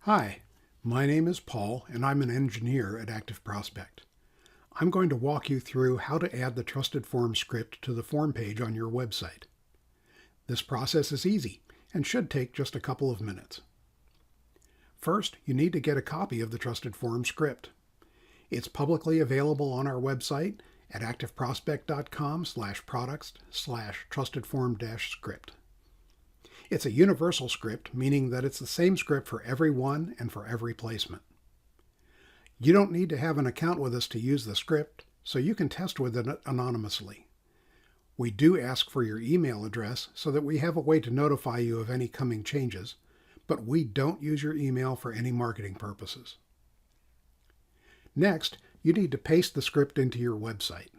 Hi, my name is Paul and I'm an engineer at ActiveProspect. I'm going to walk you through how to add the TrustedForm script to the form page on your website. This process is easy and should take just a couple of minutes. First, you need to get a copy of the TrustedForm script. It's publicly available on our website at activeprospect.com/products/trustedform-script. It's a universal script, meaning that it's the same script for everyone and for every placement. You don't need to have an account with us to use the script, so you can test with it anonymously. We do ask for your email address so that we have a way to notify you of any coming changes, but we don't use your email for any marketing purposes. Next, you need to paste the script into your website.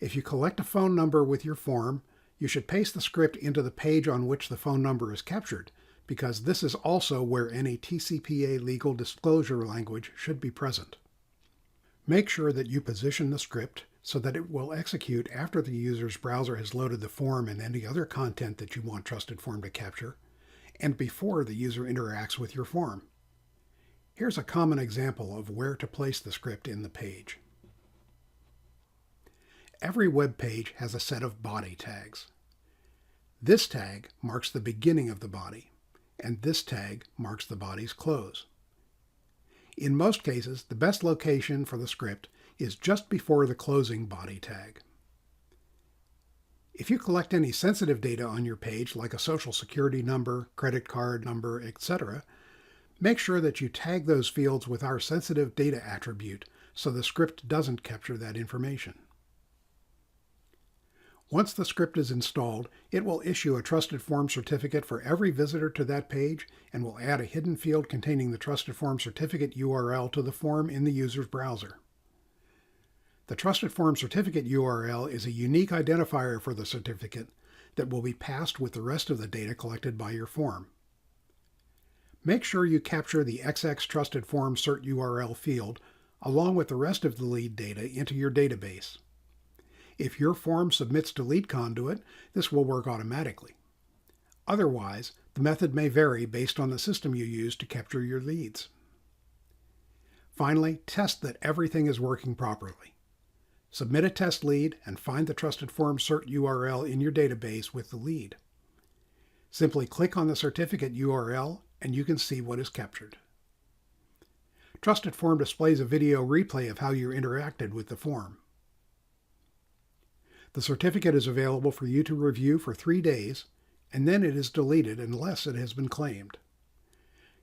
If you collect a phone number with your form, you should paste the script into the page on which the phone number is captured, because this is also where any TCPA legal disclosure language should be present. Make sure that you position the script so that it will execute after the user's browser has loaded the form and any other content that you want TrustedForm to capture, and before the user interacts with your form. Here's a common example of where to place the script in the page. Every web page has a set of body tags. This tag marks the beginning of the body, and this tag marks the body's close. In most cases, the best location for the script is just before the closing body tag. If you collect any sensitive data on your page, like a social security number, credit card number, etc., make sure that you tag those fields with our sensitive data attribute so the script doesn't capture that information. Once the script is installed, it will issue a TrustedForm certificate for every visitor to that page and will add a hidden field containing the TrustedForm certificate URL to the form in the user's browser. The TrustedForm certificate URL is a unique identifier for the certificate that will be passed with the rest of the data collected by your form. Make sure you capture the XX TrustedForm cert URL field along with the rest of the lead data into your database. If your form submits to Lead Conduit, this will work automatically. Otherwise, the method may vary based on the system you use to capture your leads. Finally, test that everything is working properly. Submit a test lead and find the TrustedForm cert URL in your database with the lead. Simply click on the certificate URL and you can see what is captured. TrustedForm displays a video replay of how you interacted with the form. The certificate is available for you to review for 3 days, and then it is deleted unless it has been claimed.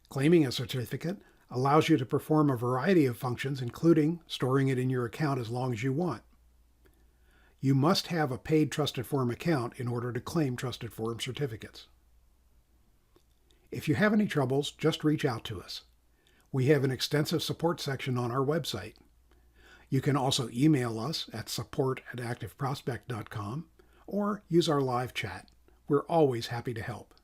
Claiming a certificate allows you to perform a variety of functions, including storing it in your account as long as you want. You must have a paid TrustedForm account in order to claim TrustedForm certificates. If you have any troubles, just reach out to us. We have an extensive support section on our website. You can also email us at support@activeprospect.com or use our live chat. We're always happy to help.